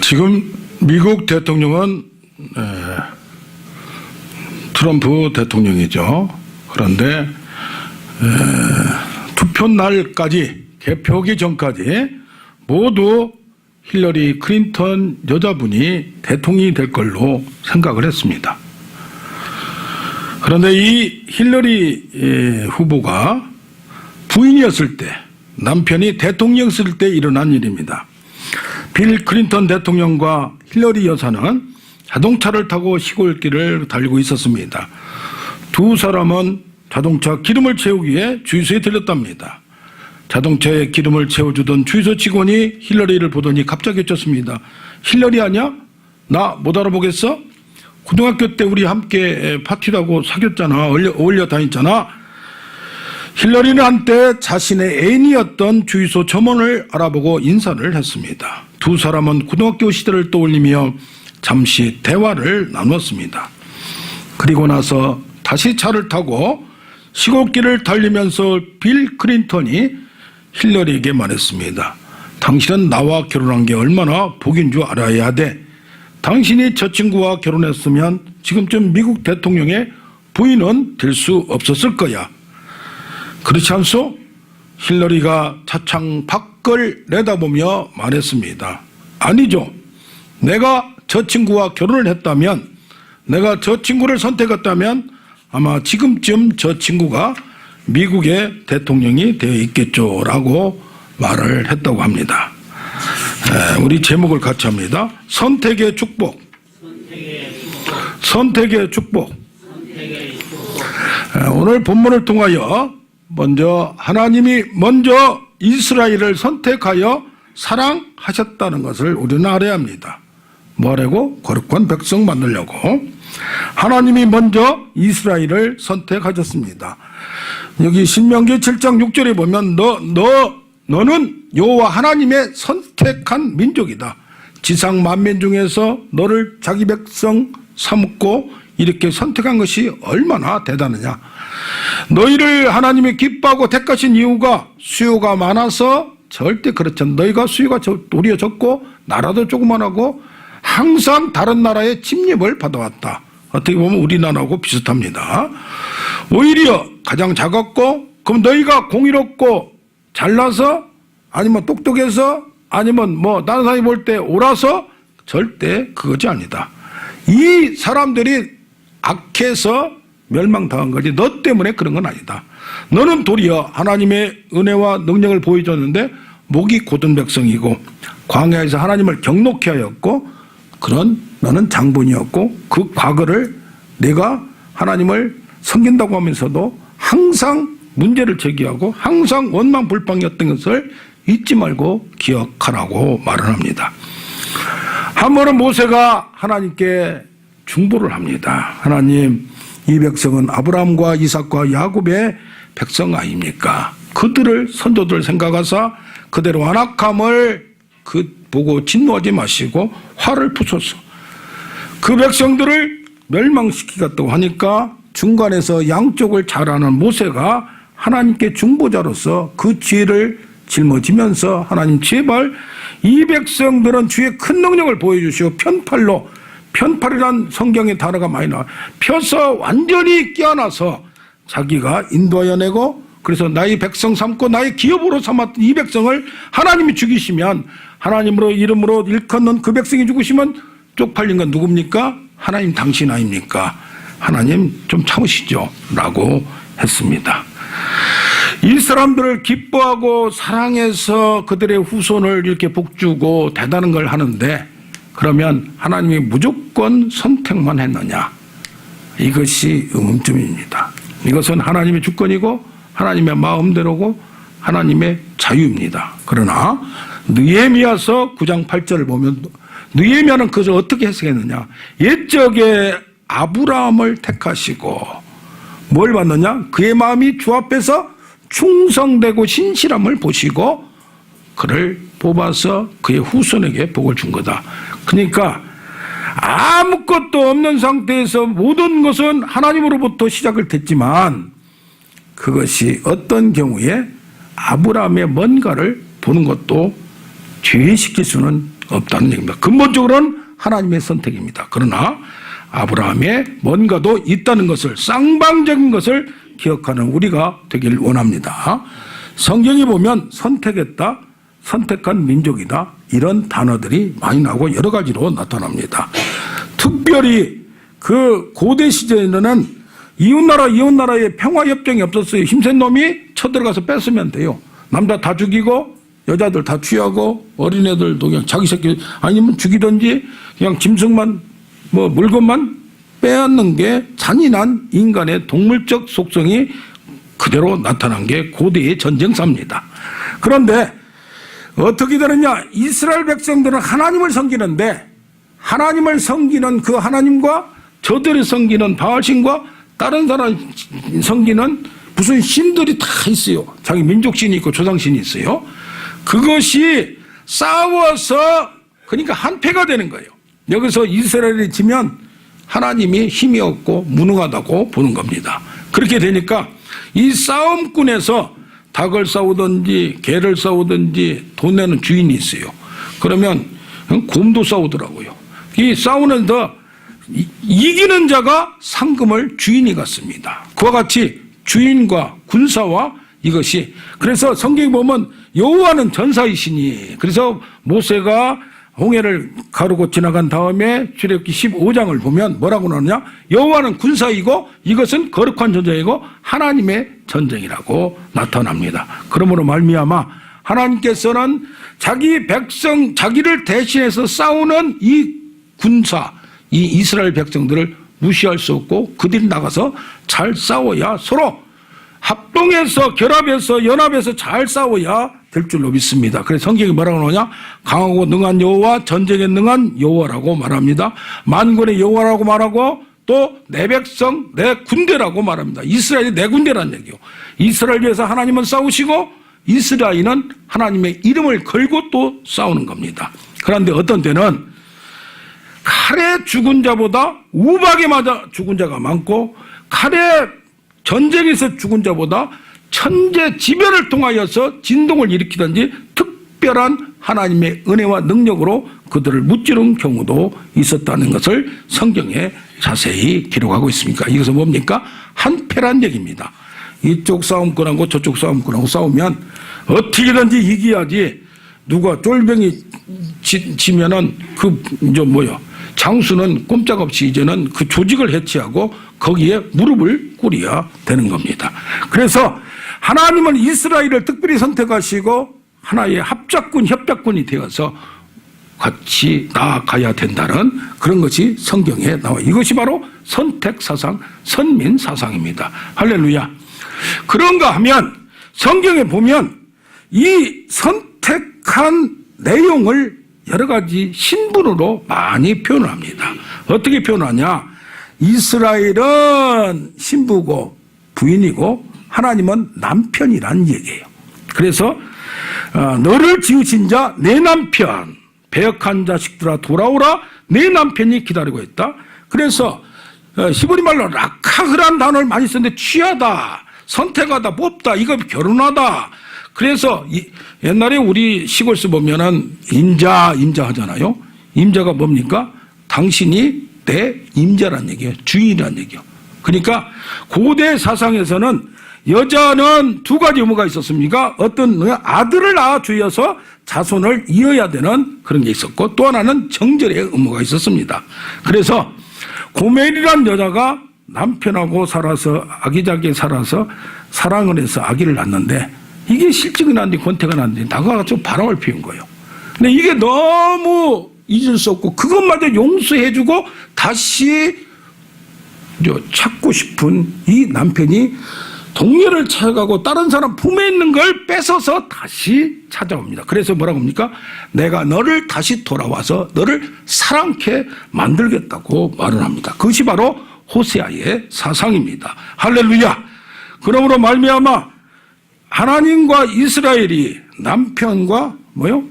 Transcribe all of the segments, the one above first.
지금 미국 대통령은 트럼프 대통령이죠. 그런데 투표 날까지, 개표하기 전까지 모두 힐러리 클린턴 여자분이 대통령이 될 걸로 생각을 했습니다. 그런데 이 힐러리 후보가 부인이었을 때, 남편이 대통령이었을 때 일어난 일입니다. 빌 클린턴 대통령과 힐러리 여사는 자동차를 타고 시골길을 달리고 있었습니다. 두 사람은 자동차 기름을 채우기 위해 주유소에 들렸답니다. 자동차에 기름을 채워주던 주유소 직원이 힐러리를 보더니 갑자기 외쳤습니다. 힐러리 아니야? 나 못 알아보겠어? 고등학교 때 우리 함께 파티도 하고 사귀었잖아. 어울려 다녔잖아. 힐러리는 한때 자신의 애인이었던 주유소 점원을 알아보고 인사를 했습니다. 두 사람은 고등학교 시절을 떠올리며 잠시 대화를 나눴습니다. 그리고 나서 다시 차를 타고 시골길을 달리면서 빌 클린턴이 힐러리에게 말했습니다. 당신은 나와 결혼한 게 얼마나 복인 줄 알아야 돼. 당신이 저 친구와 결혼했으면 지금쯤 미국 대통령의 부인은 될 수 없었을 거야. 그렇지 않소? 힐러리가 차창 밖을 내다보며 말했습니다. 아니죠. 내가 저 친구와 결혼을 했다면, 내가 저 친구를 선택했다면 아마 지금쯤 저 친구가 미국의 대통령이 되어 있겠죠 라고 말을 했다고 합니다. 우리 제목을 같이 합니다. 선택의 축복. 선택의 축복. 오늘 본문을 통하여 먼저 하나님이 먼저 이스라엘을 선택하여 사랑하셨다는 것을 우리는 알아야 합니다. 뭐라고? 거룩한 백성 만들려고. 하나님이 먼저 이스라엘을 선택하셨습니다. 여기 신명기 7장 6절에 보면 너는 여호와 하나님의 선택한 민족이다. 지상 만민 중에서 너를 자기 백성 삼고 이렇게 선택한 것이 얼마나 대단하냐. 너희를 하나님이 기뻐하고 택하신 이유가 수요가 많아서 절대 그렇지 않다. 너희가 수요가 도리어 적고 나라도 조그만하고 항상 다른 나라의 침입을 받아왔다. 어떻게 보면 우리나라하고 비슷합니다. 오히려 가장 작았고, 그럼 너희가 공의롭고 잘나서 아니면 똑똑해서 아니면 뭐 다른 사람이 볼 때 옳아서 절대 그것이 아니다. 이 사람들이 악해서 멸망당한 거지 너 때문에 그런 건 아니다. 너는 도리어 하나님의 은혜와 능력을 보여줬는데 목이 곧은 백성이고 광야에서 하나님을 경노케 하였고 그런 너는 장본이었고 그 과거를 내가 하나님을 섬긴다고 하면서도 항상 문제를 제기하고 항상 원망불평이었던 것을 잊지 말고 기억하라고 말을 합니다. 한 번은 모세가 하나님께 중보를 합니다. 하나님, 이 백성은 아브라함과 이삭과 야곱의 백성 아닙니까? 그들을 선조들 생각하사 그대로 완악함을 보고 진노하지 마시고 화를 푸소서. 그 백성들을 멸망시키겠다고 하니까 중간에서 양쪽을 잘 아는 모세가 하나님께 중보자로서 그 죄를 짊어지면서 하나님 제발 이 백성들은 주의 큰 능력을 보여주시고 편팔이란 성경의 단어가 많이 나와 펴서 완전히 끼어나서 자기가 인도하여 내고 그래서 나의 백성 삼고 나의 기업으로 삼았던 이 백성을 하나님이 죽이시면 하나님으로 이름으로 일컫는 그 백성이 죽으시면 쪽팔린 건 누굽니까? 하나님 당신 아닙니까? 하나님 좀 참으시죠 라고 했습니다. 이 사람들을 기뻐하고 사랑해서 그들의 후손을 이렇게 복주고 대단한 걸 하는데 그러면 하나님이 무조건 선택만 했느냐? 이것이 의문점입니다. 이것은 하나님의 주권이고 하나님의 마음대로고 하나님의 자유입니다. 그러나 느헤미야서 9장 8절을 보면 느헤미야는 그것을 어떻게 해석했느냐? 옛적에 아브라함을 택하시고 뭘 받느냐? 그의 마음이 주 앞에서 충성되고 신실함을 보시고 그를 뽑아서 그의 후손에게 복을 준 거다. 그러니까 아무것도 없는 상태에서 모든 것은 하나님으로부터 시작을 됐지만 그것이 어떤 경우에 아브라함의 뭔가를 보는 것도 죄시킬 수는 없다는 얘기입니다. 근본적으로는 하나님의 선택입니다. 그러나 아브라함의 뭔가도 있다는 것을, 쌍방적인 것을 기억하는 우리가 되길 원합니다. 성경에 보면 선택했다, 선택한 민족이다, 이런 단어들이 많이 나오고 여러 가지로 나타납니다. 특별히 그 고대 시대에는 이웃나라의 평화협정이 없었어요. 힘센 놈이 쳐들어가서 뺏으면 돼요. 남자 다 죽이고 여자들 다 취하고 어린애들도 그냥 자기 새끼 아니면 죽이든지 그냥 짐승만 물건만 빼앗는 게 잔인한 인간의 동물적 속성이 그대로 나타난 게 고대의 전쟁사입니다. 그런데 어떻게 되느냐, 이스라엘 백성들은 하나님을 섬기는데 하나님을 섬기는 그 하나님과 저들이 섬기는 바알신과 다른 사람 섬기는 무슨 신들이 다 있어요. 자기 민족신이 있고 조상신이 있어요. 그것이 싸워서 그러니까 한패가 되는 거예요. 여기서 이스라엘이 지면 하나님이 힘이 없고 무능하다고 보는 겁니다. 그렇게 되니까 이 싸움꾼에서 닭을 싸우든지 개를 싸우든지 돈 내는 주인이 있어요. 그러면 곰도 싸우더라고요. 이 싸우는데 이기는 자가 상금을 주인이 갖습니다. 그와 같이 주인과 군사와 이것이, 그래서 성경에 보면 여호와는 전사이시니, 그래서 모세가 홍해를 가르고 지나간 다음에 출애굽기 15장을 보면 뭐라고 나오냐, 여호와는 군사이고 이것은 거룩한 전쟁이고 하나님의 전쟁이라고 나타납니다. 그러므로 말미암아 하나님께서는 자기 백성, 자기를 대신해서 싸우는 이 군사, 이 이스라엘 백성들을 무시할 수 없고 그들이 나가서 잘 싸워야, 서로 합동해서 결합해서 연합해서 잘 싸워야 될 줄로 믿습니다. 그래서 성경이 뭐라고 나오냐, 강하고 능한 여호와, 전쟁에 능한 여호와라고 말합니다. 만군의 여호와라고 말하고 또 내 백성 내 군대라고 말합니다. 이스라엘이 내 군대라는 얘기요. 이스라엘 위해서 하나님은 싸우시고 이스라엘은 하나님의 이름을 걸고 또 싸우는 겁니다. 그런데 어떤 때는 칼에 죽은 자보다 우박에 맞아 죽은 자가 많고, 칼에 전쟁에서 죽은 자보다 천재지변을 통하여서 진동을 일으키든지 특별한 하나님의 은혜와 능력으로 그들을 무찌른 경우도 있었다는 것을 성경에 자세히 기록하고 있습니까? 이것은 뭡니까? 한패란 얘기입니다. 이쪽 싸움꾼하고 저쪽 싸움꾼하고 싸우면 어떻게든지 이겨야지, 누가 쫄병이 지면은 장수는 꼼짝없이 이제는 그 조직을 해체하고 거기에 무릎을 꿇어야 되는 겁니다. 그래서 하나님은 이스라엘을 특별히 선택하시고 하나의 합작군, 협작군이 되어서 같이 나아가야 된다는 그런 것이 성경에 나와요. 이것이 바로 선택사상, 선민사상입니다. 할렐루야. 그런가 하면 성경에 보면 이 선택한 내용을 여러 가지 신분으로 많이 표현을 합니다. 어떻게 표현하냐, 이스라엘은 신부고 부인이고 하나님은 남편이라는 얘기예요. 그래서 너를 지으신 자 내 남편, 배역한 자식들아 돌아오라, 내 남편이 기다리고 있다. 그래서 히브리 말로 라카흐라는 단어를 많이 쓰는데 취하다, 선택하다, 뽑다, 이거 결혼하다. 그래서 옛날에 우리 시골서 보면은 임자 하잖아요. 임자가 뭡니까? 당신이 내 임자란 얘기예요. 주인이란 얘기예요. 그러니까 고대 사상에서는 여자는 두 가지 의무가 있었습니까? 어떤 아들을 낳아주어서 자손을 이어야 되는 그런 게 있었고, 또 하나는 정절의 의무가 있었습니다. 그래서 고멜이란 여자가 남편하고 살아서 아기자기하게 살아서 사랑을 해서 아기를 낳는데, 이게 실직은 안 돼, 권태가 안 돼, 나가서 바람을 피운 거예요. 근데 이게 너무 잊을 수 없고 그것마저 용서해주고 다시 찾고 싶은 이 남편이 동료를 찾아가고 다른 사람 품에 있는 걸 뺏어서 다시 찾아옵니다. 그래서 뭐라고 합니까? 내가 너를 다시 돌아와서 너를 사랑케 만들겠다고 말을 합니다. 그것이 바로 호세아의 사상입니다. 할렐루야. 그러므로 말미암아 하나님과 이스라엘이 남편과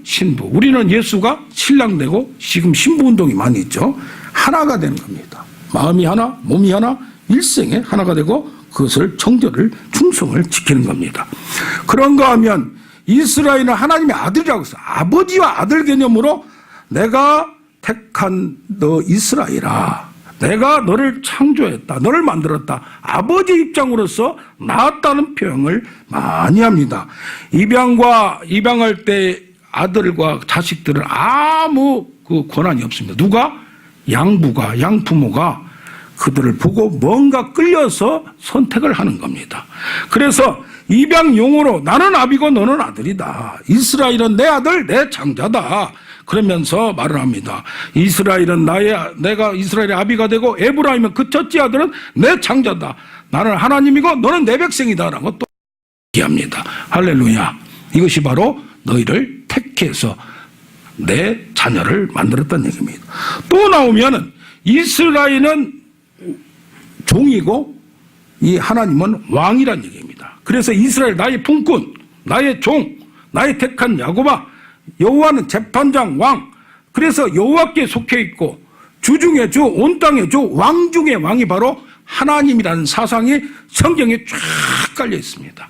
신부, 우리는 예수가 신랑 되고 지금 신부 운동이 많이 있죠. 하나가 되는 겁니다. 마음이 하나, 몸이 하나, 일생에 하나가 되고 그것을 정결을, 충성을 지키는 겁니다. 그런가 하면 이스라엘은 하나님의 아들이라고 해서 아버지와 아들 개념으로 내가 택한 너 이스라엘아, 내가 너를 창조했다, 너를 만들었다. 아버지 입장으로서 낳았다는 표현을 많이 합니다. 입양할 때 아들과 자식들은 아무 그 권한이 없습니다. 누가? 양부모가 그들을 보고 뭔가 끌려서 선택을 하는 겁니다. 그래서 입양용으로 나는 아비고 너는 아들이다. 이스라엘은 내 아들, 내 장자다. 그러면서 말을 합니다. 이스라엘은 내가 이스라엘의 아비가 되고 에브라임은 그 첫째 아들은 내 장자다. 나는 하나님이고 너는 내 백성이다. 라고 또 얘기합니다. 할렐루야. 이것이 바로 너희를 택해서 내 자녀를 만들었다는 얘기입니다. 또 나오면은 이스라엘은 종이고 이 하나님은 왕이란 얘기입니다. 그래서 이스라엘 나의 품꾼, 나의 종, 나의 택한 야곱아, 여호와는 재판장 왕. 그래서 여호와께 속해 있고 주 중에 주, 온 땅의 주, 왕 중의 왕이 바로 하나님이라는 사상이 성경에 쫙 깔려 있습니다.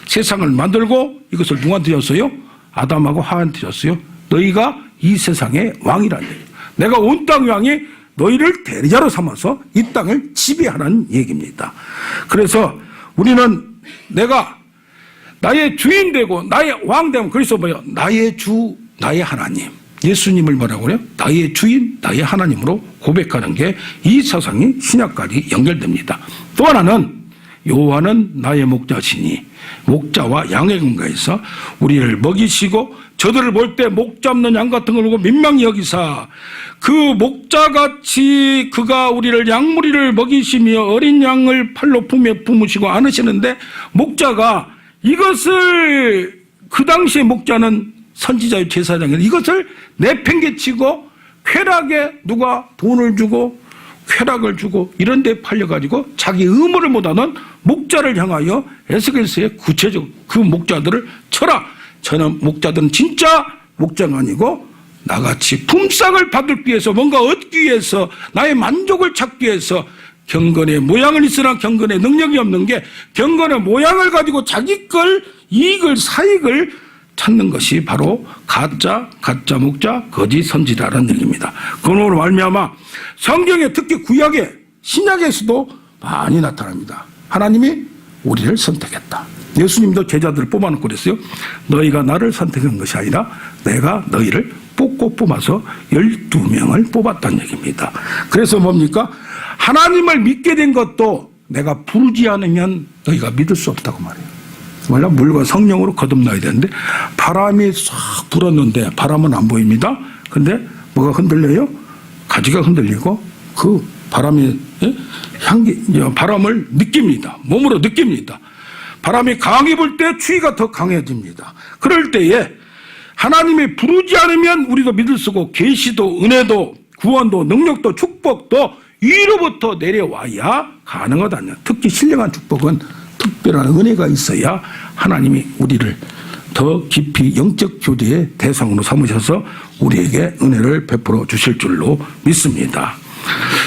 세상을 만들고 이것을 누구한테 줬어요? 아담하고 하와한테 줬어요. 너희가 이 세상의 왕이라는 얘기예요. 내가 온 땅 왕이 너희를 대리자로 삼아서 이 땅을 지배하라는 얘기입니다. 그래서 우리는 내가 나의 주인 되고 나의 왕 되면 그래서 뭐예요? 나의 주, 나의 하나님. 예수님을 뭐라고 그래요? 나의 주인, 나의 하나님으로 고백하는 게 이 사상이 신약까지 연결됩니다. 또 하나는 여호와는 나의 목자시니 목자와 양의 근가에서 우리를 먹이시고 저들을 볼 때 목 잡는 양 같은 걸 보고 민망히 여기사 그 목자같이 그가 우리를 양무리를 먹이시며 어린 양을 팔로 품에 품으시고 안으시는데 목자가 이것을 그 당시에 목자는 선지자의 제사장이었는데 이것을 내팽개치고 쾌락에 누가 돈을 주고 쾌락을 주고 이런 데 팔려가지고 자기 의무를 못하는 목자를 향하여 에스겔서에 구체적 그 목자들을 쳐라. 저는 목자들은 진짜 목자가 아니고 나같이 품삯을 받기 위해서 뭔가 얻기 위해서 나의 만족을 찾기 위해서 경건의 모양을 있으나 경건의 능력이 없는 게 경건의 모양을 가지고 자기 걸 이익을 사익을 찾는 것이 바로 가짜 목자 거짓 선지자라는 얘기입니다. 그놈으로 말미암아 성경에 특히 구약에 신약에서도 많이 나타납니다. 하나님이 우리를 선택했다. 예수님도 제자들을 뽑아놓고 그랬어요. 너희가 나를 선택한 것이 아니라 내가 너희를 뽑고 뽑아서 12명을 뽑았다는 얘기입니다. 그래서 뭡니까? 하나님을 믿게 된 것도 내가 부르지 않으면 너희가 믿을 수 없다고 말해요. 원래 물과 성령으로 거듭나야 되는데 바람이 싹 불었는데 바람은 안 보입니다. 근데 뭐가 흔들려요? 가지가 흔들리고 그 바람이 바람을 느낍니다. 몸으로 느낍니다. 바람이 강하게 불 때 추위가 더 강해집니다. 그럴 때에 하나님이 부르지 않으면 우리도 믿을 수고 계시도 은혜도 구원도 능력도 축복도 위로부터 내려와야 가능하다냐. 특히 신령한 축복은 특별한 은혜가 있어야 하나님이 우리를 더 깊이 영적 교제의 대상으로 삼으셔서 우리에게 은혜를 베풀어 주실 줄로 믿습니다.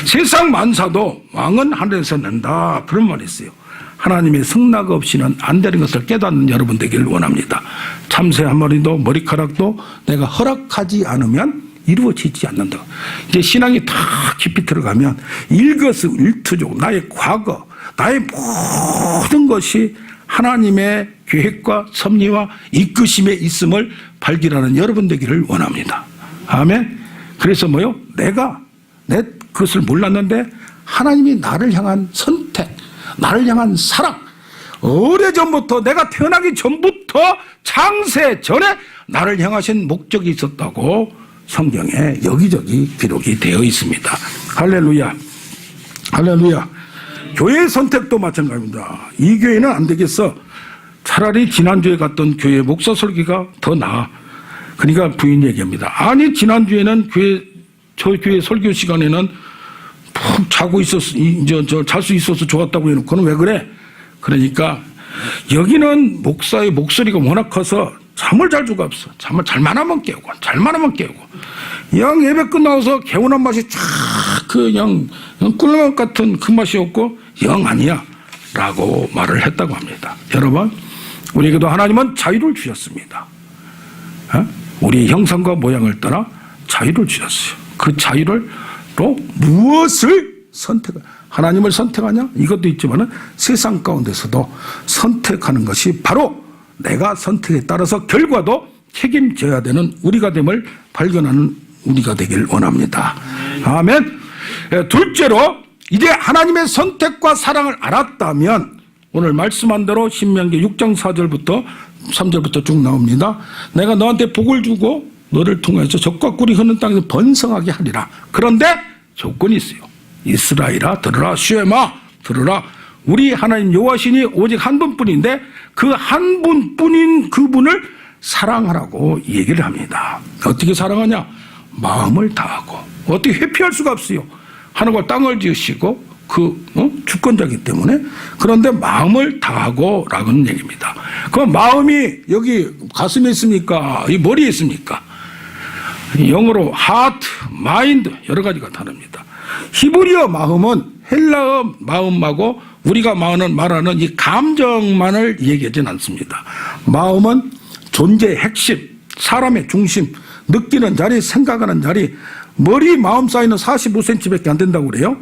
세상 만사도 왕은 하늘에서 난다 그런 말이 있어요. 하나님의 승낙 없이는 안 되는 것을 깨닫는 여러분 되기를 원합니다. 참새 한 마리도 머리카락도 내가 허락하지 않으면 이루어지지 않는다. 이제 신앙이 다 깊이 들어가면 일거수일투족 나의 과거 나의 모든 것이 하나님의 계획과 섭리와 이끄심에 있음을 발견하는 여러분 되기를 원합니다. 아멘. 그래서 뭐요? 내가 내 그것을 몰랐는데 하나님이 나를 향한 선택, 나를 향한 사랑, 오래전부터 내가 태어나기 전부터 창세 전에 나를 향하신 목적이 있었다고 성경에 여기저기 기록이 되어 있습니다. 할렐루야. 할렐루야. 교회 선택도 마찬가지입니다. 이 교회는 안 되겠어. 차라리 지난주에 갔던 교회 목사 설교가 더 나아. 그러니까 부인 얘기합니다. 아니 지난주에는 저희 교회 설교 시간에는 푹 자고 있었어. 잘 수 있어서 좋았다고 해놓고는 왜 그래? 그러니까 여기는 목사의 목소리가 워낙 커서 잠을 잘 수가 없어. 잠을 잘만 하면 깨우고 영 예배 끝나서 개운한 맛이 쫙 그냥 꿀맛 같은 그 맛이 없고 영 아니야 라고 말을 했다고 합니다. 여러분 우리에게도 하나님은 자유를 주셨습니다. 우리의 형상과 모양을 따라 자유를 주셨어요. 그 자유를 또 무엇을 하나님을 선택하냐? 이것도 있지만 세상 가운데서도 선택하는 것이 바로 내가 선택에 따라서 결과도 책임져야 되는 우리가 됨을 발견하는 우리가 되길 원합니다. 아멘. 둘째로 이제 하나님의 선택과 사랑을 알았다면 오늘 말씀한 대로 신명기 6장 4절부터 3절부터 쭉 나옵니다. 내가 너한테 복을 주고 너를 통해서 적과 꿀이 흐르는 땅에서 번성하게 하리라. 그런데 조건이 있어요. 이스라엘아 들으라. 쉐마 들으라. 우리 하나님 여호와시니 오직 한 분뿐인데 그 한 분뿐인 그분을 사랑하라고 얘기를 합니다. 어떻게 사랑하냐? 마음을 다하고. 어떻게 회피할 수가 없어요. 하늘과 땅을 지으시고 주권자이기 때문에. 그런데 마음을 다하고 라는 얘기입니다. 그 마음이 여기 가슴에 있습니까? 이 머리에 있습니까? 영어로 heart, mind 여러 가지가 다릅니다. 히브리어 마음은 헬라어 마음하고 우리가 말하는 이 감정만을 얘기하진 않습니다. 마음은 존재의 핵심, 사람의 중심, 느끼는 자리, 생각하는 자리, 머리 마음 사이는 45cm밖에 안 된다고 그래요.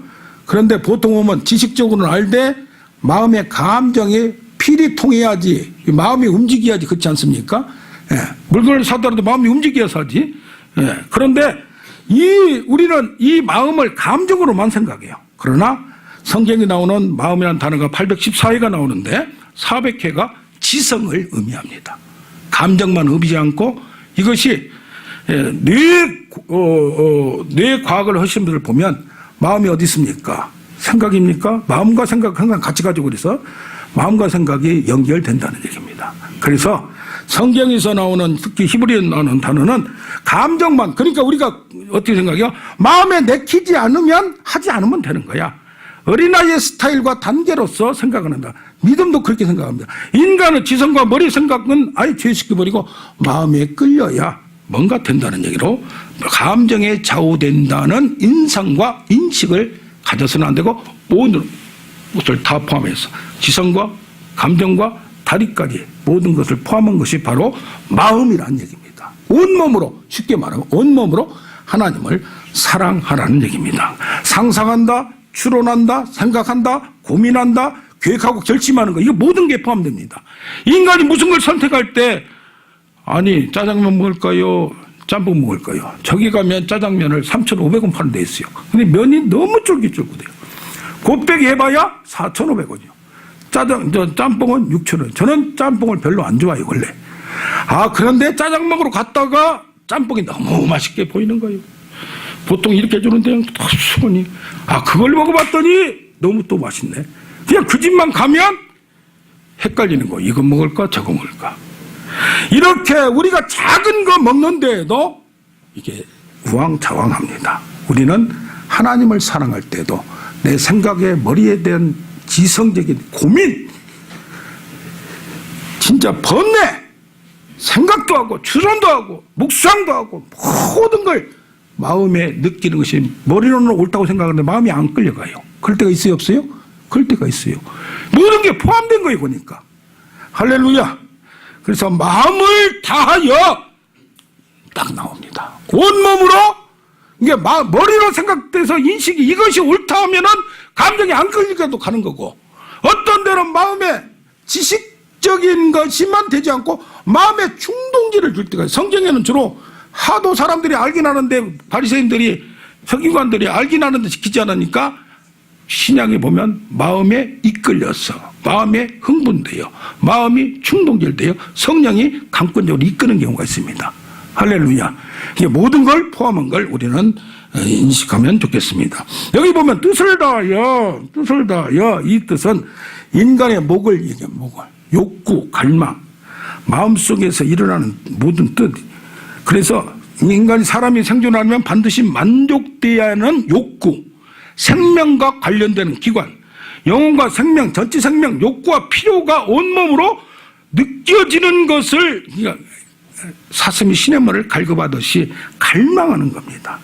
그런데 보통 보면 지식적으로는 알되 마음의 감정이 필이 통해야지, 마음이 움직여야지, 그렇지 않습니까? 예, 물건을 사더라도 마음이 움직여야 사지. 예, 그런데 우리는 이 마음을 감정으로만 생각해요. 그러나 성경에 나오는 마음이라는 단어가 814회가 나오는데 400회가 지성을 의미합니다. 감정만 의미하지 않고 이것이 뇌 과학을 하시는 분들 보면 마음이 어디 있습니까? 생각입니까? 마음과 생각 항상 같이 가지고 그래서 마음과 생각이 연결된다는 얘기입니다. 그래서 성경에서 나오는 특히 히브리어 나오는 단어는 감정만, 그러니까 우리가 어떻게 생각해요? 마음에 내키지 않으면 하지 않으면 되는 거야. 어린아이의 스타일과 단계로서 생각을 한다. 믿음도 그렇게 생각합니다. 인간의 지성과 머리 생각은 아예 제시켜버리고 마음에 끌려야 뭔가 된다는 얘기로 감정에 좌우된다는 인상과 인식을 가져서는 안 되고 모든 것을 다 포함해서 지성과 감정과 다리까지 모든 것을 포함한 것이 바로 마음이라는 얘기입니다. 온몸으로, 쉽게 말하면 온몸으로 하나님을 사랑하라는 얘기입니다. 상상한다, 추론한다, 생각한다, 고민한다, 계획하고 결심하는 거, 이거 모든 게 포함됩니다. 인간이 무슨 걸 선택할 때 아니 짜장면 먹을까요? 짬뽕 먹을까요? 저기 가면 짜장면을 3,500원 파는 데 있어요. 근데 면이 너무 쫄깃쫄깃해요. 곱빼기 해봐야 4,500원이요. 짬뽕은 6,000원. 저는 짬뽕을 별로 안 좋아해요, 원래. 그런데 짜장 먹으러 갔다가 짬뽕이 너무 맛있게 보이는 거예요. 보통 이렇게 해주는데 수건이. 그걸 먹어봤더니 너무 또 맛있네. 그냥 그 집만 가면 헷갈리는 거. 이거 먹을까 저거 먹을까. 이렇게 우리가 작은 거 먹는데도 이게 우왕좌왕합니다. 우리는 하나님을 사랑할 때도 내 생각에 머리에 대한 지성적인 고민, 진짜 번뇌, 생각도 하고 추론도 하고 묵상도 하고 모든 걸 마음에 느끼는 것이 머리로는 옳다고 생각하는데 마음이 안 끌려가요. 그럴 때가 있어요, 없어요? 그럴 때가 있어요. 모든 게 포함된 거예요, 보니까. 할렐루야. 그래서 마음을 다하여 딱 나옵니다. 온몸으로, 이게 머리로 생각돼서 인식이 이것이 옳다 하면은 감정이 안 끌리게도 가는 거고, 어떤 데는 마음에 지식적인 것이만 되지 않고 마음에 충동지를 줄 때가 있어요. 성경에는 주로 하도 사람들이 알긴 하는데 바리새인들이 서기관들이 알긴 하는데 지키지 않으니까 신약에 보면 마음에 이끌려서 마음에 흥분되어 마음이 충동질되어 성령이 강권적으로 이끄는 경우가 있습니다. 할렐루야. 이게 모든 걸 포함한 걸 우리는 인식하면 좋겠습니다. 여기 보면 뜻을 다하여 이 뜻은 인간의 목을 얘기합니다. 목을. 욕구, 갈망, 마음속에서 일어나는 모든 뜻. 그래서 인간이 사람이 생존하려면 반드시 만족돼야 하는 욕구, 생명과 관련되는 기관, 영혼과 생명, 전체 생명, 욕구와 필요가 온몸으로 느껴지는 것을 사슴이 시냇물을 갈급하듯이 갈망하는 겁니다.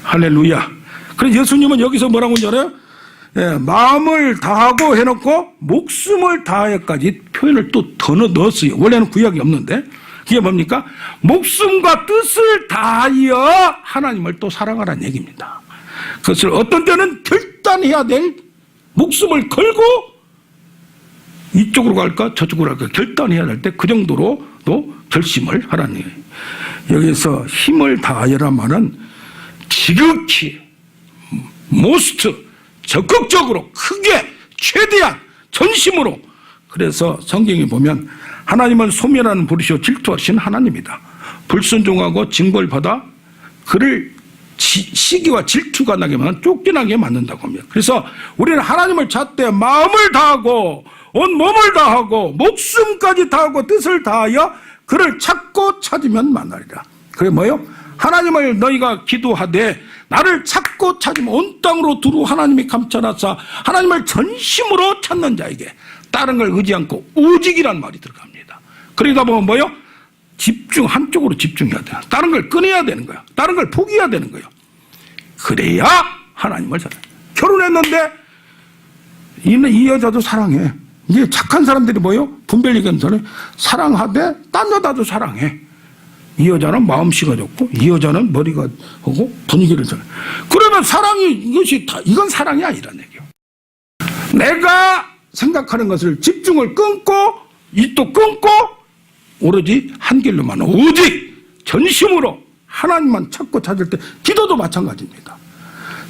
할렐루야. 그래서 예수님은 여기서 뭐라고 하잖아요? 마음을 다하고 해놓고 목숨을 다하여까지 표현을 또 더 넣었어요. 원래는 구약이 없는데. 그게 뭡니까? 목숨과 뜻을 다하여 하나님을 또 사랑하라는 얘기입니다. 그것을 어떤 때는 결단해야 될, 목숨을 걸고 이쪽으로 갈까 저쪽으로 갈까 결단해야 될 때 그 정도로 또 결심을 하라는 얘기예요. 여기서 힘을 다하여란 말은 지극히 most 적극적으로 크게 최대한 전심으로. 그래서 성경에 보면 하나님은 소멸하는 부르시오 질투하신 하나님이다. 불순종하고 징벌 받아 그를 시기와 질투가 나게 만든 쫓겨나게 만든다고 합니다. 그래서 우리는 하나님을 찾되 마음을 다하고 온 몸을 다하고 목숨까지 다하고 뜻을 다하여 그를 찾고 찾으면 만나리라. 그게 뭐예요? 하나님을 너희가 기도하되 나를 찾고 찾으면 온 땅으로 두루 하나님이 감춰놨사 하나님을 전심으로 찾는 자에게 다른 걸 의지 않고 오직이란 말이 들어갑니다. 그러다 보면 뭐예요? 집중, 한쪽으로 집중해야 돼요. 다른 걸 끊어야 되는 거야. 다른 걸 포기해야 되는 거예요. 그래야 하나님을 사랑해. 결혼했는데 이 여자도 사랑해. 이게 착한 사람들이 뭐예요? 분별력 있는 사람이 사랑하되 딴 여자도 사랑해. 이 여자는 마음씨가 좋고 이 여자는 머리가 하고 분위기를 잘. 그러면 사랑이 이건 사랑이 아니란 얘기예요. 내가 생각하는 것을 집중을 끊고 이 또 끊고 오로지 한 길로만 오직 전심으로 하나님만 찾고 찾을 때 기도도 마찬가지입니다.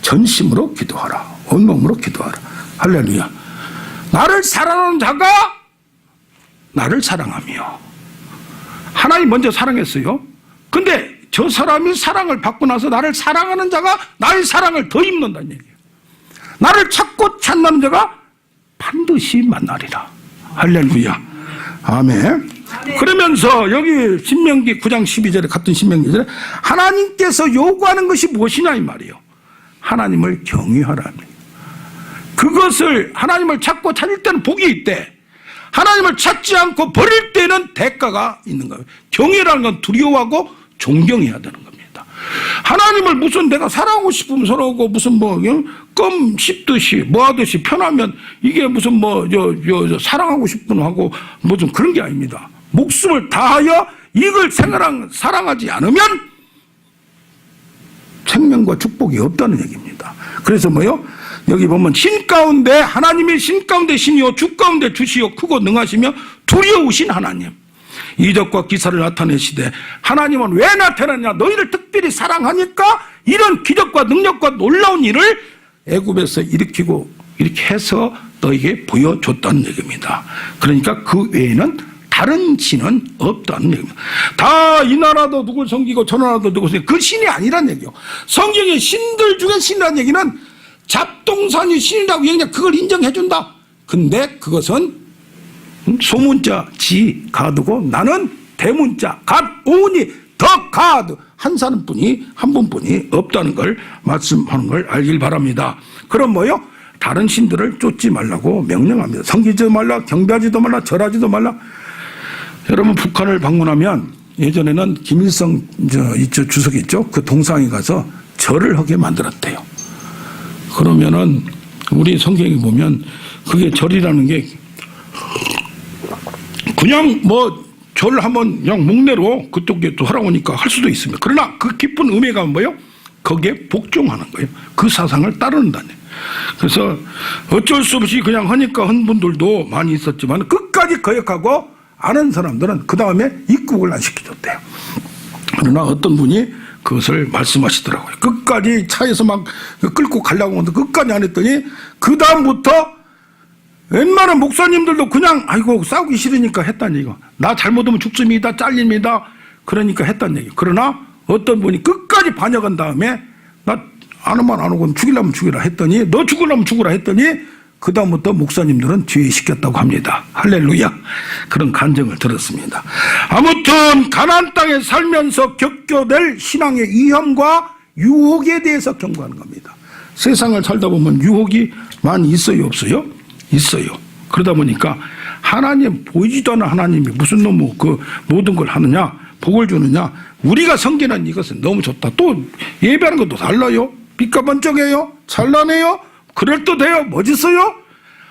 전심으로 기도하라. 온몸으로 기도하라. 할렐루야. 나를 사랑하는 자가 나를 사랑하며 하나님 먼저 사랑했어요. 근데 저 사람이 사랑을 받고 나서 나를 사랑하는 자가 나의 사랑을 더 입는다는 얘기예요. 나를 찾고 찾는 자가 반드시 만나리라. 할렐루야. 아멘. 그러면서 여기 신명기 9장 12절에 같은 신명기 12절에 하나님께서 요구하는 것이 무엇이냐 이 말이에요. 하나님을 경외하라는. 그것을 하나님을 찾고 찾을 때는 복이 있대. 하나님을 찾지 않고 버릴 때는 대가가 있는 거예요. 경외라는 건 두려워하고 존경해야 되는 겁니다. 하나님을 무슨 내가 사랑하고 싶으면 사랑하고 무슨 껌 씹듯이 뭐 하듯이 편하면 이게 무슨 사랑하고 싶은 하고 무슨 그런 게 아닙니다. 목숨을 다하여 이걸 사랑하지 않으면 생명과 축복이 없다는 얘기입니다. 그래서 뭐요? 여기 보면 신 가운데 하나님이 신 가운데 신이요 주 가운데 주시요 크고 능하시며 두려우신 하나님. 이적과 기사를 나타내시되 하나님은 왜 나타났냐? 너희를 특별히 사랑하니까 이런 기적과 능력과 놀라운 일을 애굽에서 일으키고 이렇게 해서 너에게 보여줬다는 얘기입니다. 그러니까 그 외에는 다른 신은 없다는 얘기입니다. 다 이 나라도 누굴 섬기고 저 나라도 누굴 섬기고 그 신이 아니란 얘기예요. 성경의 신들 중에 신이라는 얘기는 잡동산이 신이라고 얘기하냐 그걸 인정해준다. 근데 그것은 소문자 지 가드고 나는 대문자 갓 오니 더 가드 한 사람뿐이 한 분뿐이 없다는 걸 말씀하는 걸 알길 바랍니다. 그럼 뭐요? 다른 신들을 쫓지 말라고 명령합니다. 섬기지 말라, 경배하지도 말라, 절하지도 말라. 여러분 북한을 방문하면 예전에는 김일성 주석이 있죠. 그 동상에 가서 절을 하게 만들었대요. 그러면은 우리 성경에 보면 그게 절이라는 게 그냥 절 한번 그냥 목례로 그쪽에 또 하라고 하니까 할 수도 있습니다. 그러나 그 깊은 의미가 뭐예요? 거기에 복종하는 거예요. 그 사상을 따르는다는. 그래서 어쩔 수 없이 그냥 하니까 한 분들도 많이 있었지만 끝까지 거역하고 아는 사람들은 그 다음에 입국을 안 시켜줬대요. 그러나 어떤 분이 그것을 말씀하시더라고요. 끝까지 차에서 막 끌고 가려고 하는데 끝까지 안 했더니 그 다음부터 웬만한 목사님들도 그냥 아이고 싸우기 싫으니까 했다는 얘기가. 나 잘못하면 죽습니다. 잘립니다. 그러니까 했다는 얘기. 그러나 어떤 분이 끝까지 반역한 다음에 나 안 하면 안 하고 죽이려면 죽이라 했더니 너 죽으려면 죽으라 했더니 그 다음부터 목사님들은 죄시켰다고 합니다. 할렐루야. 그런 간증을 들었습니다. 아무튼 가나안 땅에 살면서 겪어낼 신앙의 위험과 유혹에 대해서 경고하는 겁니다. 세상을 살다 보면 유혹이 많이 있어요 없어요? 있어요. 그러다 보니까 하나님 보이지도 않는 하나님이 무슨 놈의 그 모든 걸 하느냐 복을 주느냐 우리가 섬기는 이것은 너무 좋다. 또 예배하는 것도 달라요. 빛과 번쩍해요. 찬란해요. 그럴듯해요. 멋있어요.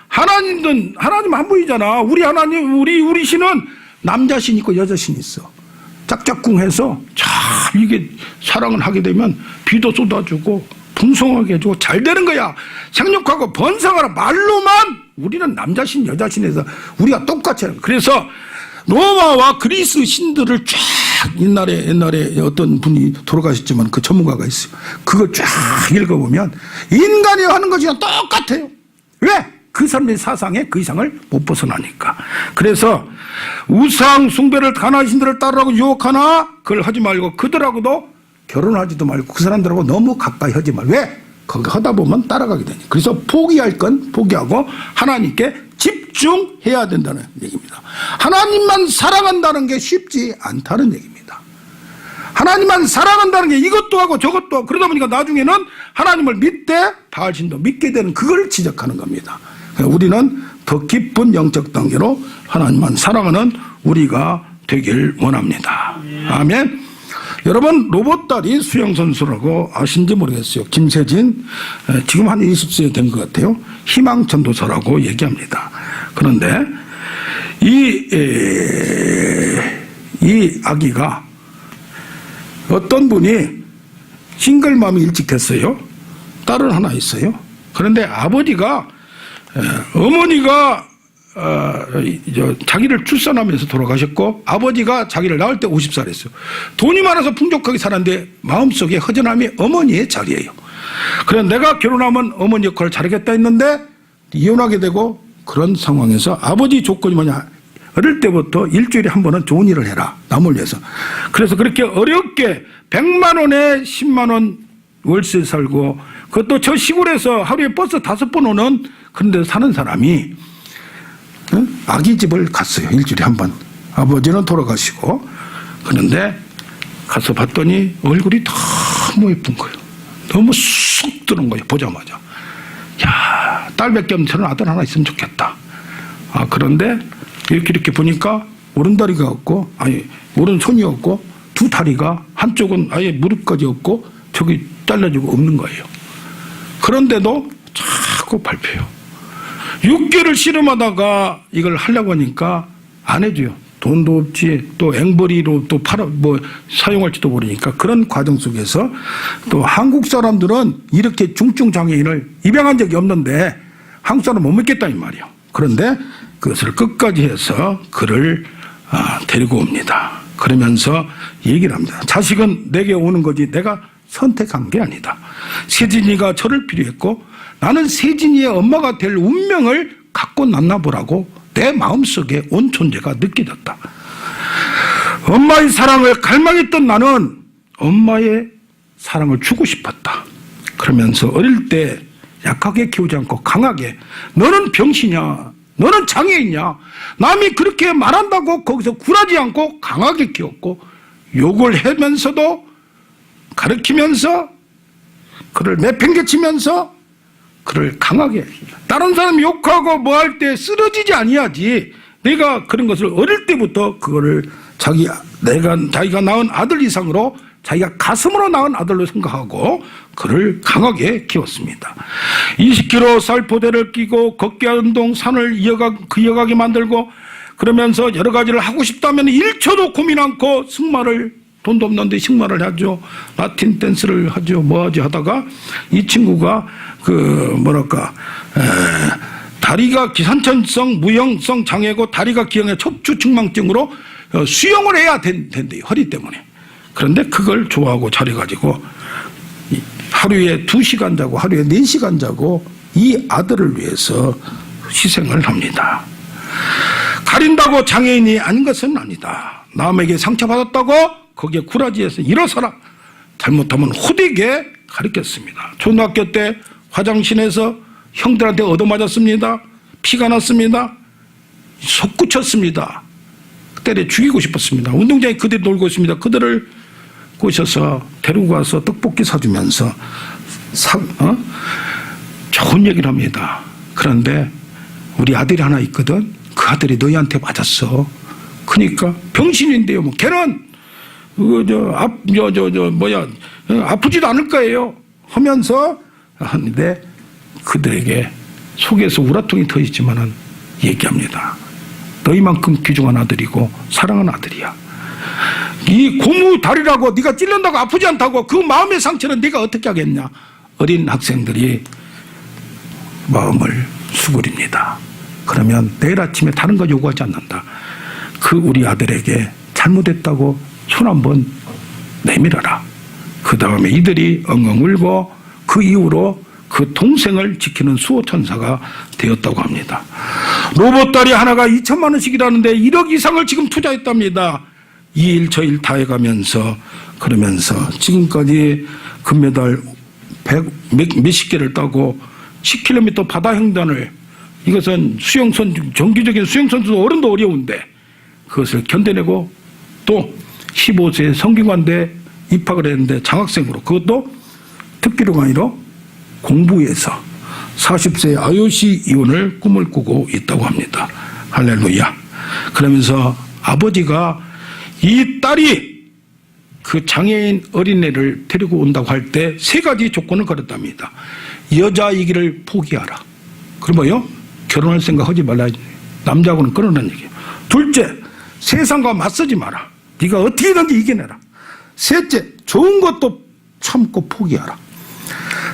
하나님 한 분이잖아. 우리 하나님 우리 신은 남자 신 있고 여자 신 있어. 짝짝꿍해서 참 이게 사랑을 하게 되면 비도 쏟아주고 풍성하게 해주고 잘 되는 거야. 생육하고 번성하라. 말로만 우리는 남자신 여자신에서 우리가 똑같이 하는 거야. 그래서 로마와 그리스 신들을 쫙 옛날에 어떤 분이 돌아가셨지만 그 전문가가 있어요. 그거 쫙 읽어보면 인간이 하는 것이랑 똑같아요. 왜? 그 사람의 사상에 그 이상을 못 벗어나니까. 그래서 우상 숭배를 가난한 신들을 따르라고 유혹하나 그걸 하지 말고 그들하고도 결혼하지도 말고 그 사람들하고 너무 가까이 하지 말고. 왜? 거기 하다 보면 따라가게 되니. 그래서 포기할 건 포기하고 하나님께 집중해야 된다는 얘기입니다. 하나님만 사랑한다는 게 쉽지 않다는 얘기입니다. 하나님만 사랑한다는 게 이것도 하고 저것도 하고 그러다 보니까 나중에는 하나님을 믿되 바알신도 믿게 되는 그걸 지적하는 겁니다. 우리는 더 깊은 영적 단계로 하나님만 사랑하는 우리가 되길 원합니다. 아멘. 여러분 로봇다리 수영선수라고 아신지 모르겠어요. 김세진 지금 한 20세 된 것 같아요. 희망전도사라고 얘기합니다. 그런데 이 아기가 어떤 분이 싱글맘이 일찍 됐어요. 딸은 하나 있어요. 그런데 아버지가 어머니가 자기를 출산하면서 돌아가셨고 아버지가 자기를 낳을 때 50살이었어요. 돈이 많아서 풍족하게 살았는데 마음속에 허전함이 어머니의 자리예요. 그래서 내가 결혼하면 어머니 역할을 잘하겠다 했는데 이혼하게 되고 그런 상황에서 아버지 조건이 뭐냐. 어릴 때부터 일주일에 한 번은 좋은 일을 해라. 남을 위해서. 그래서 그렇게 어렵게 100만 원에 10만 원 월세 살고 그것도 저 시골에서 하루에 버스 5번 오는 그런 데서 사는 사람이 아기집을 갔어요. 일주일에 한 번. 아버지는 돌아가시고. 그런데 가서 봤더니 얼굴이 너무 예쁜 거예요. 너무 쑥 드는 거예요. 보자마자. 야, 딸밖에 없는 저런 아들 하나 있으면 좋겠다. 그런데 이렇게 보니까 오른다리가 없고, 아니, 오른손이 없고, 두 다리가 한쪽은 아예 무릎까지 없고, 저기 잘라지고 없는 거예요. 그런데도 자꾸 밟혀요. 6개월 씨름하다가 이걸 하려고 하니까 안 해줘요. 돈도 없지, 또 앵벌이로 또 사용할지도 모르니까 그런 과정 속에서 또 한국 사람들은 이렇게 중증 장애인을 입양한 적이 없는데 한국 사람 못 믿겠다는 말이에요. 그런데 그것을 끝까지 해서 그를 데리고 옵니다. 그러면서 얘기를 합니다. 자식은 내게 오는 거지 내가 선택한 게 아니다. 세진이가 저를 필요했고 나는 세진이의 엄마가 될 운명을 갖고 났나 보라고 내 마음속에 온 존재가 느껴졌다. 엄마의 사랑을 갈망했던 나는 엄마의 사랑을 주고 싶었다. 그러면서 어릴 때 약하게 키우지 않고 강하게 너는 병신이야. 너는 장애인이야. 남이 그렇게 말한다고 거기서 굴하지 않고 강하게 키웠고 욕을 하면서도 가르치면서 그를 내팽개치면서 그를 강하게 다른 사람 욕하고 뭐 할 때 쓰러지지 아니하지. 내가 그런 것을 어릴 때부터 그거를 자기가 낳은 아들 이상으로 자기가 가슴으로 낳은 아들로 생각하고 그를 강하게 키웠습니다. 20kg 살포대를 끼고 걷기 운동 산을 이어가게 만들고 그러면서 여러 가지를 하고 싶다면 1초도 고민 않고 승마를 돈도 없는데 승마를 하죠. 라틴 댄스를 하죠. 뭐하지 하다가 이 친구가 다리가 기선천성 무형성 장애고 다리가 기형의 척추측망증으로 수영을 해야 된대요. 허리 때문에. 그런데 그걸 좋아하고 잘해가지고 하루에 2시간 자고 하루에 4시간 자고 이 아들을 위해서 희생을 합니다. 가린다고 장애인이 아닌 것은 아니다. 남에게 상처받았다고 거기에 굴하지에서 일어서라. 잘못하면 호되게 가르쳤습니다. 초등학교 때 화장실에서 형들한테 얻어맞았습니다. 피가 났습니다. 솟구쳤습니다. 때려 죽이고 싶었습니다. 운동장에 그들이 놀고 있습니다. 그들을 꼬셔서 데리고 가서 떡볶이 사주면서 좋은 얘기를 합니다. 그런데 우리 아들이 하나 있거든. 그 아들이 너희한테 맞았어. 그러니까 병신인데요. 뭐 걔는 아프지도 않을 거예요. 하면서 하는데 그들에게 속에서 우라통이 터지지만은 얘기합니다. 너희만큼 귀중한 아들이고 사랑하는 아들이야. 이 고무 다리라고 네가 찔른다고 아프지 않다고 그 마음의 상처는 네가 어떻게 하겠냐. 어린 학생들이 마음을 수그립니다. 그러면 내일 아침에 다른 거 요구하지 않는다. 그 우리 아들에게 잘못했다고 손 한번 내밀어라. 그 다음에 이들이 엉엉 울고 그 이후로 그 동생을 지키는 수호천사가 되었다고 합니다. 로봇다리 하나가 2천만 원씩이라는데 1억 이상을 지금 투자했답니다. 이 일 저 일 다 해가면서 그러면서 지금까지 금메달 몇십 개를 따고 10km 바다 횡단을 이것은 정기적인 수영선수도 어른도 어려운데 그것을 견뎌내고 또 15세 성균관대 입학을 했는데 장학생으로 그것도 특기로 아니라 공부해서 40세 IOC 의원을 꿈을 꾸고 있다고 합니다. 할렐루야. 그러면서 아버지가 이 딸이 그 장애인 어린애를 데리고 온다고 할 때 3가지 조건을 걸었답니다. 여자이기를 포기하라. 그럼 뭐요? 결혼할 생각 하지 말라. 남자하고는 끊어라는 얘기예요. 둘째, 세상과 맞서지 마라. 네가 어떻게든지 이겨내라. 셋째, 좋은 것도 참고 포기하라.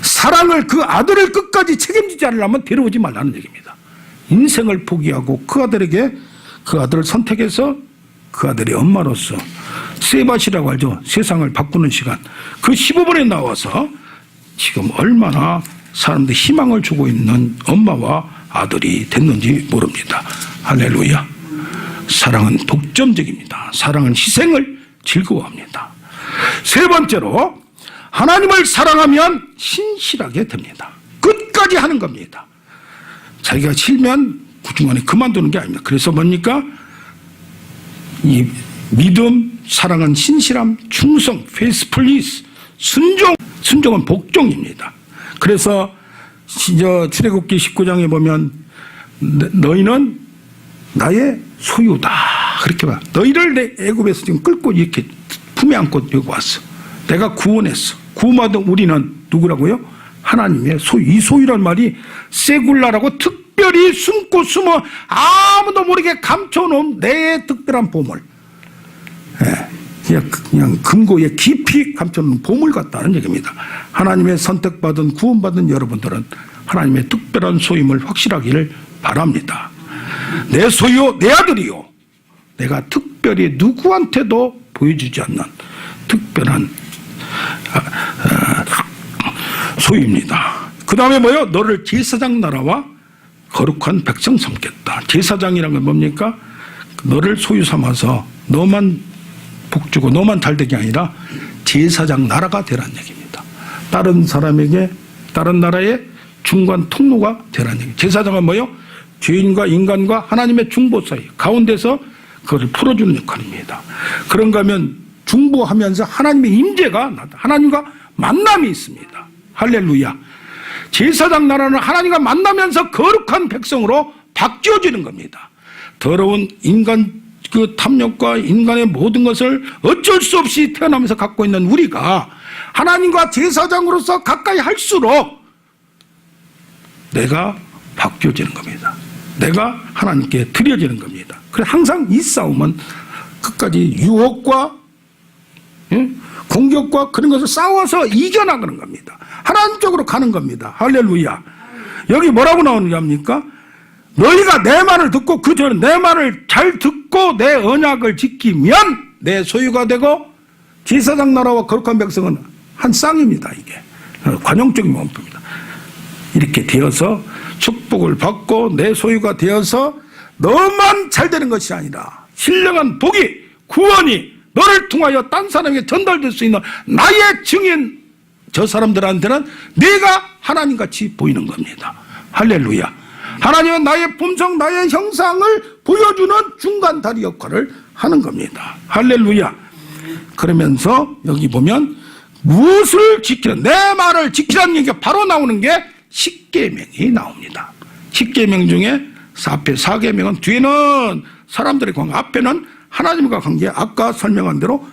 사랑을 그 아들을 끝까지 책임지지 않으려면 데려오지 말라는 얘기입니다. 인생을 포기하고 그 아들에게 그 아들을 선택해서 그 아들의 엄마로서 세바시라고 하죠. 세상을 바꾸는 시간. 그 15분에 나와서 지금 얼마나 사람들 희망을 주고 있는 엄마와 아들이 됐는지 모릅니다. 할렐루야. 사랑은 독점적입니다. 사랑은 희생을 즐거워합니다. 세 번째로 하나님을 사랑하면 신실하게 됩니다. 끝까지 하는 겁니다. 자기가 싫으면 중간에 그만두는 게 아닙니다. 그래서 뭡니까? 이 믿음, 사랑은 신실함, 충성, faithfulness, 순종은 복종입니다. 그래서 출애굽기 19장에 보면 너희는 나의 소유다. 그렇게 봐. 너희를 내 애굽에서 지금 끌고 이렇게 품에 안고 여기 왔어. 내가 구원했어. 구원받은 우리는 누구라고요? 하나님의 소유. 이 소유란 말이 세굴라라고 특별히 숨고 숨어 아무도 모르게 감춰놓은 내 특별한 보물. 그냥 금고에 깊이 감춰놓은 보물 같다는 얘기입니다. 하나님의 선택받은 구원받은 여러분들은 하나님의 특별한 소유임을 확실하기를 바랍니다. 내 소유, 내 아들이요. 내가 특별히 누구한테도 보여주지 않는 특별한 소유입니다. 그 다음에 뭐요? 너를 제사장 나라와 거룩한 백성 삼겠다. 제사장이라는 건 뭡니까? 너를 소유 삼아서 너만 복주고 너만 잘되게 아니라 제사장 나라가 되라는 얘기입니다. 다른 사람에게 다른 나라의 중간 통로가 되라는 얘기. 제사장은 뭐요? 죄인과 인간과 하나님의 중보 사이 가운데서 그것을 풀어주는 역할입니다. 그런가 하면 중보하면서 하나님의 임재가 나다. 하나님과 만남이 있습니다. 할렐루야. 제사장 나라는 하나님과 만나면서 거룩한 백성으로 바뀌어지는 겁니다. 더러운 인간 그 탐욕과 인간의 모든 것을 어쩔 수 없이 태어나면서 갖고 있는 우리가 하나님과 제사장으로서 가까이 할수록 내가 바뀌어지는 겁니다. 내가 하나님께 드려지는 겁니다. 그래서 항상 이 싸움은 끝까지 유혹과 공격과 그런 것을 싸워서 이겨나가는 겁니다. 하나님 쪽으로 가는 겁니다. 할렐루야. 여기 뭐라고 나오느냐 합니까? 너희가 내 말을 듣고 그 전에 내 말을 잘 듣고 내 언약을 지키면 내 소유가 되고 제사장 나라와 거룩한 백성은 한 쌍입니다. 이게 관용적인 원표입니다. 이렇게 되어서 축복을 받고 내 소유가 되어서 너만 잘 되는 것이 아니라 신령한 복이 구원이 너를 통하여 딴 사람에게 전달될 수 있는 나의 증인 저 사람들한테는 내가 하나님같이 보이는 겁니다. 할렐루야. 하나님은 나의 품성 나의 형상을 보여주는 중간 다리 역할을 하는 겁니다. 할렐루야. 그러면서 여기 보면 무엇을 지키는 내 말을 지키라는 얘기가 바로 나오는 게 십계명이 나옵니다. 십계명 중에 앞에 4계명은 뒤에는 사람들의 관계, 앞에는 하나님과 관계, 아까 설명한 대로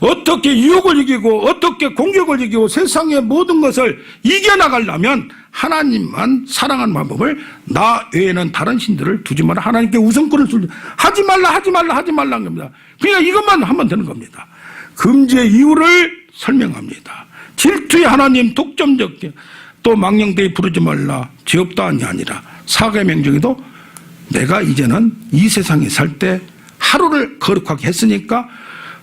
어떻게 유혹을 이기고 어떻게 공격을 이기고 세상의 모든 것을 이겨나가려면 하나님만 사랑하는 방법을 나 외에는 다른 신들을 두지 마라. 하나님께 우선권을 하지 말라 하지 말라 하지 말라는 겁니다. 그러니까 이것만 하면 되는 겁니다. 금지의 이유를 설명합니다. 질투의 하나님, 독점적, 또 망령되이 부르지 말라, 죄 없다 하니 아니라 사계명 중에도 내가 이제는 이 세상에 살 때 하루를 거룩하게 했으니까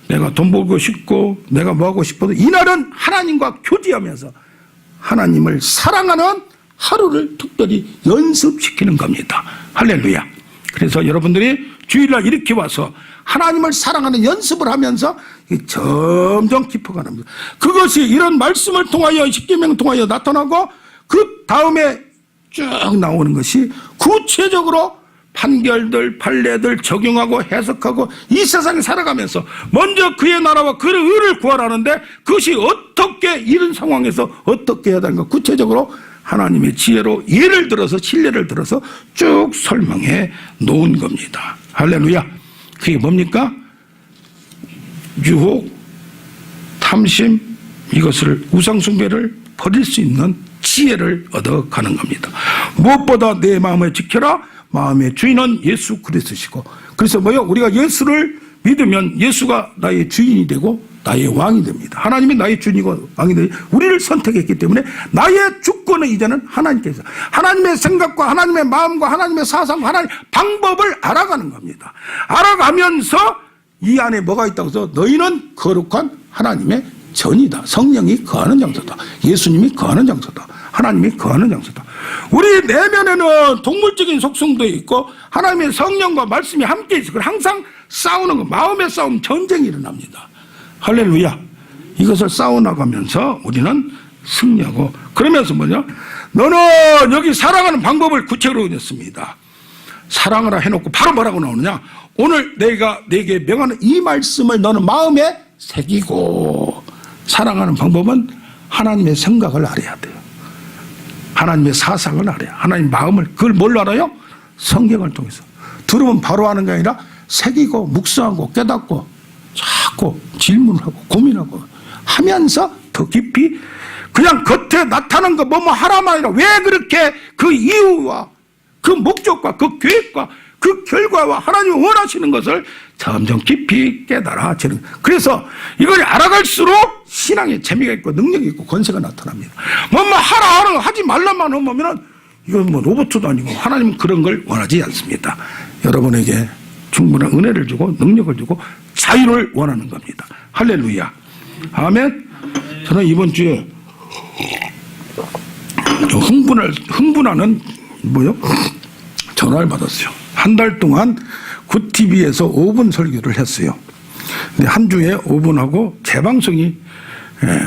내가 돈 벌고 싶고 내가 뭐 하고 싶어도 이날은 하나님과 교제하면서 하나님을 사랑하는 하루를 특별히 연습시키는 겁니다. 할렐루야. 그래서 여러분들이 주일날 이렇게 와서 하나님을 사랑하는 연습을 하면서 점점 깊어가는 겁니다. 그것이 이런 말씀을 통하여 십계명을 통하여 나타나고 그 다음에 쭉 나오는 것이 구체적으로 판결들, 판례들 적용하고 해석하고 이 세상에 살아가면서 먼저 그의 나라와 그의 의를 구하라는데 그것이 어떻게 이런 상황에서 어떻게 해야 되는가 구체적으로 하나님의 지혜로 예를 들어서 신뢰를 들어서 쭉 설명해 놓은 겁니다. 할렐루야. 그게 뭡니까? 유혹, 탐심, 이것을 우상숭배를 버릴 수 있는 지혜를 얻어가는 겁니다. 무엇보다 내 마음을 지켜라. 마음의 주인은 예수 그리스도시고, 그래서 뭐요? 우리가 예수를 믿으면 예수가 나의 주인이 되고 나의 왕이 됩니다. 하나님이 나의 주인이고 왕이 되고 우리를 선택했기 때문에 나의 주권은 이제는 하나님께서 하나님의 생각과 하나님의 마음과 하나님의 사상, 하나님 방법을 알아가는 겁니다. 알아가면서 이 안에 뭐가 있다고 해서 너희는 거룩한 하나님의 전이다. 성령이 거하는 장소다. 예수님이 거하는 장소다. 하나님이 거하는 장소다. 우리 내면에는 동물적인 속성도 있고 하나님의 성령과 말씀이 함께 있어. 항상 싸우는 거, 마음의 싸움, 전쟁이 일어납니다. 할렐루야. 이것을 싸워나가면서 우리는 승리하고, 그러면서 뭐냐? 너는 여기 사랑하는 방법을 구체적으로 냈습니다. 사랑하라 해놓고 바로 뭐라고 나오느냐? 오늘 내가 내게 명하는 이 말씀을 너는 마음에 새기고, 사랑하는 방법은 하나님의 생각을 알아야 돼요. 하나님의 사상을 알아야, 하나님 마음을, 그걸 뭘로 알아요? 성경을 통해서. 들으면 바로 하는 게 아니라 새기고 묵상하고 깨닫고 자꾸 질문하고 고민하고 하면서 더 깊이, 그냥 겉에 나타난 거 뭐뭐 하라만 아니라 왜 그렇게 그 이유와 그 목적과 그 계획과 그 결과와 하나님이 원하시는 것을 점점 깊이 깨달아지는. 그래서 이걸 알아갈수록 신앙에 재미가 있고 능력이 있고 권세가 나타납니다. 뭐뭐 하라 하지 말라만 하면 이건 뭐 로봇도 아니고 하나님은 그런 걸 원하지 않습니다. 여러분에게 충분한 은혜를 주고 능력을 주고 자유를 원하는 겁니다. 할렐루야. 아멘. 저는 이번 주에 흥분하는 전화를 받았어요. 한 달 동안 굿TV에서 5분 설교를 했어요. 근데 한 주에 5분하고 재방송이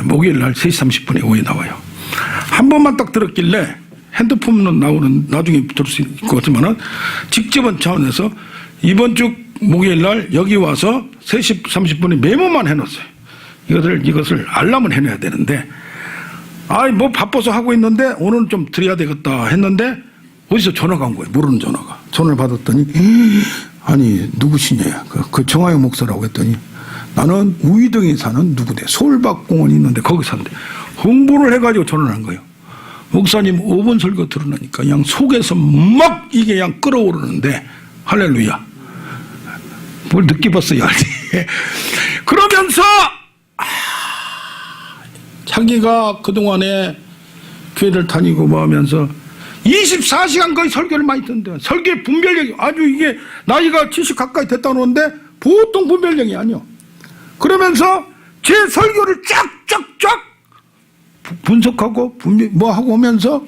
목요일 날 3시 30분에 오해 나와요. 한 번만 딱 들었길래 핸드폰은 나중에 들을 수 있을 것 같지만은 직접은 차원에서 이번 주 목요일 날 여기 와서 3시 30분에 메모만 해놨어요. 이것을 알람을 해놔야 되는데, 뭐 바빠서 하고 있는데 오늘은 좀 드려야 되겠다 했는데 어디서 전화가 온 거예요. 모르는 전화가. 전화를 받았더니 아니 누구시냐, 그 정화영 목사라고 했더니 나는 우이동에 사는 누구대, 서울박공원이 있는데 거기 산대. 홍보를 해가지고 전화를 한 거예요. 목사님 5분 설교 들으니까 그냥 속에서 막 이게 그냥 끓어오르는데, 할렐루야. 뭘 늦게 봤어요. 그러면서 자기가 그동안에 교회를 다니고 뭐 하면서 24시간 거의 설교를 많이 듣는데, 설교의 분별력이 아주, 이게 나이가 70 가까이 됐다 그러는데 보통 분별력이 아니요. 그러면서 제 설교를 쫙쫙쫙 분석하고 뭐 하고 오면서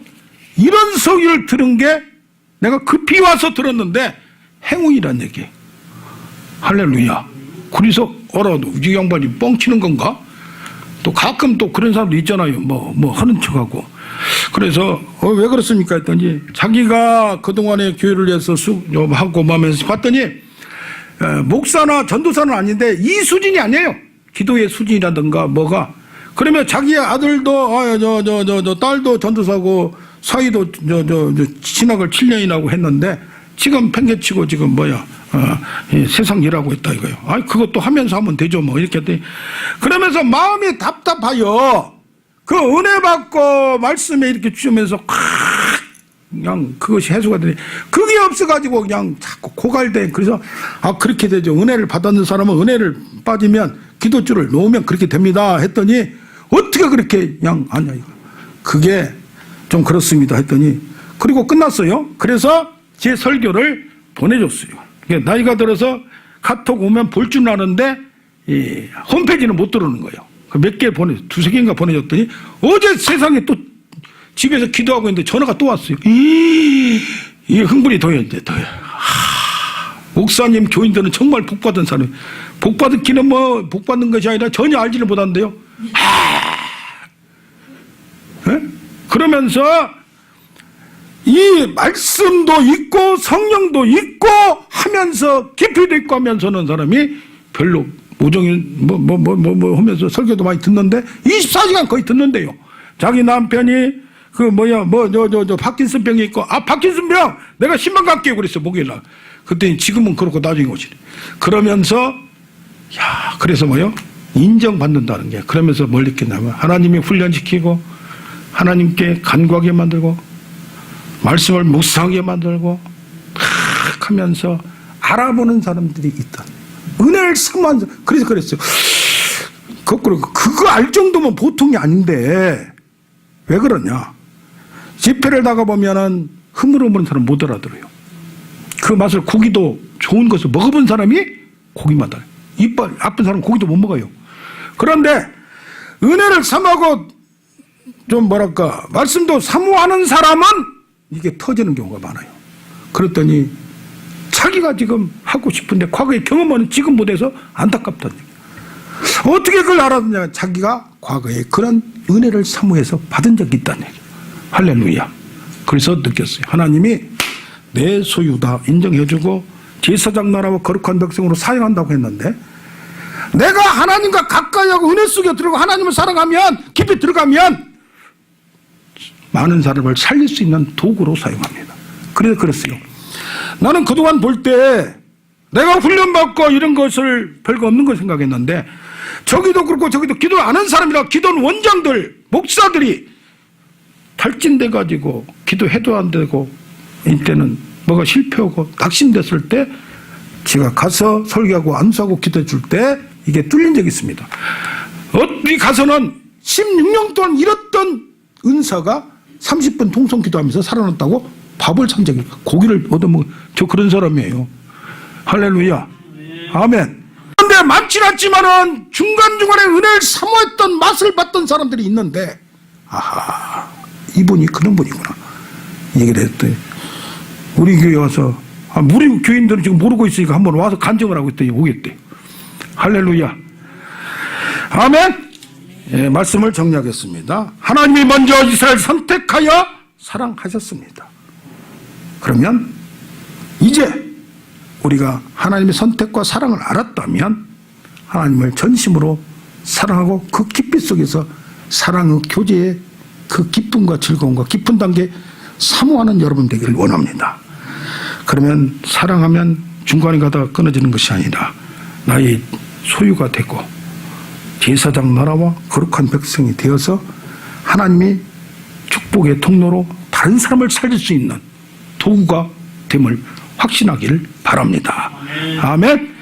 이런 설교를 들은 게 내가 급히 와서 들었는데 행운이란 얘기예요. 할렐루야. 그래서 알아도 이 양반이 뻥치는 건가? 또 가끔 또 그런 사람도 있잖아요. 뭐 하는 척하고. 그래서 왜 그렇습니까 했더니 자기가 그동안에 교회를 위해서 하고 하면서 봤더니 목사나 전도사는 아닌데 이 수준이 아니에요. 기도의 수준이라든가 뭐가. 그러면 자기 아들도 딸도 전도사고 사위도 신학을 7년이라고 했는데 지금 팽개치고 지금 세상 일하고 있다 이거요. 그것도 하면서 하면 되죠 뭐 이렇게 했더니, 그러면서 마음이 답답하여 그 은혜 받고 말씀에 이렇게 주시면서 그냥 그것이 해소가 되니 그게 없어가지고 그냥 자꾸 고갈돼. 그래서 그렇게 되죠. 은혜를 받았는 사람은 은혜를 빠지면 기도줄을 놓으면 그렇게 됩니다 했더니 어떻게 그렇게 그냥 아니야 이거. 그게 좀 그렇습니다 했더니 그리고 끝났어요. 그래서 제 설교를 보내줬어요. 나이가 들어서 카톡 오면 볼 줄 아는데 이 홈페이지는 못 들어오는 거예요. 몇 개 두세 개인가 보내줬더니 어제 세상에 또 집에서 기도하고 있는데 전화가 또 왔어요. 이 흥분이 더해 이제 더해. 목사님 교인들은 정말 복받은 사람. 복받은 기는 뭐 복받는 것이 아니라 전혀 알지를 못한대요. 그러면서 이 말씀도 있고 성령도 있고 하면서 깊이도 있고 하면서는 사람이 별로 모종인 뭐 하면서 설교도 많이 듣는데 24시간 거의 듣는데요. 자기 남편이 파킨슨병이 있고 파킨슨병 내가 10만 갈게요 그랬어 목요일날. 그때 지금은 그렇고 나중에 오시네. 그러면서 그래서 인정받는다는 게 그러면서 뭘 느꼈냐면 하나님이 훈련시키고 하나님께 간구하게 만들고 말씀을 묵상하게 만들고 하면서 알아보는 사람들이 있다. 은혜를 사모한 사람. 그래서 그랬어요. 거꾸로 그거 알 정도면 보통이 아닌데 왜 그러냐. 집회를 나가보면은 흐물흐물한 사람 못 알아들어요. 그 맛을 고기도 좋은 것을 먹어본 사람이 고기만 알아요. 이빨 아픈 사람은 고기도 못 먹어요. 그런데 은혜를 사모하고 좀 말씀도 사모하는 사람은 이게 터지는 경우가 많아요. 그랬더니 자기가 지금 하고 싶은데 과거에 경험은 지금 못해서 안타깝다는 얘기예요. 어떻게 그걸 알았느냐. 자기가 과거에 그런 은혜를 사모해서 받은 적이 있다는 얘기예요. 할렐루야. 그래서 느꼈어요. 하나님이 내 소유다 인정해주고 제사장 나라와 거룩한 백성으로 사용한다고 했는데 내가 하나님과 가까이 하고 은혜 속에 들어가고 하나님을 사랑하면 깊이 들어가면 많은 사람을 살릴 수 있는 도구로 사용합니다. 그래서 그랬어요. 나는 그동안 볼 때 내가 훈련받고 이런 것을 별거 없는 걸 생각했는데 저기도 그렇고 저기도 기도 안 하는 사람이라 기도는 원장들 목사들이 탈진돼 가지고 기도해도 안 되고 이때는 뭐가 실패하고 낙심됐을 때 제가 가서 설교하고 안수하고 기도해 줄 때 이게 뚫린 적이 있습니다. 어디 가서는 16년 동안 잃었던 은사가 30분 통성 기도하면서 살아났다고 밥을 산 적이 고기를 얻어먹은 저 그런 사람이에요. 할렐루야. 아멘. 그런데 많진 않지만은 중간중간에 은혜를 사모했던 맛을 봤던 사람들이 있는데 아하 이분이 그런 분이구나 얘기를 했더니 우리 교회 와서 우리 교인들은 지금 모르고 있으니까 한번 와서 간증을 하고 있더니 오겠대요. 할렐루야. 아멘. 예, 말씀을 정리하겠습니다. 하나님이 먼저 이스라엘 선택하여 사랑하셨습니다. 그러면 이제 우리가 하나님의 선택과 사랑을 알았다면 하나님을 전심으로 사랑하고 그 깊이 속에서 사랑의 교제의 그 기쁨과 즐거움과 깊은 단계 사모하는 여러분 되기를 원합니다. 그러면 사랑하면 중간에 가다가 끊어지는 것이 아니라 나의 소유가 되고 제사장 나라와 거룩한 백성이 되어서 하나님이 축복의 통로로 다른 사람을 살릴 수 있는 도구가 됨을 확신하기를 바랍니다. 아멘.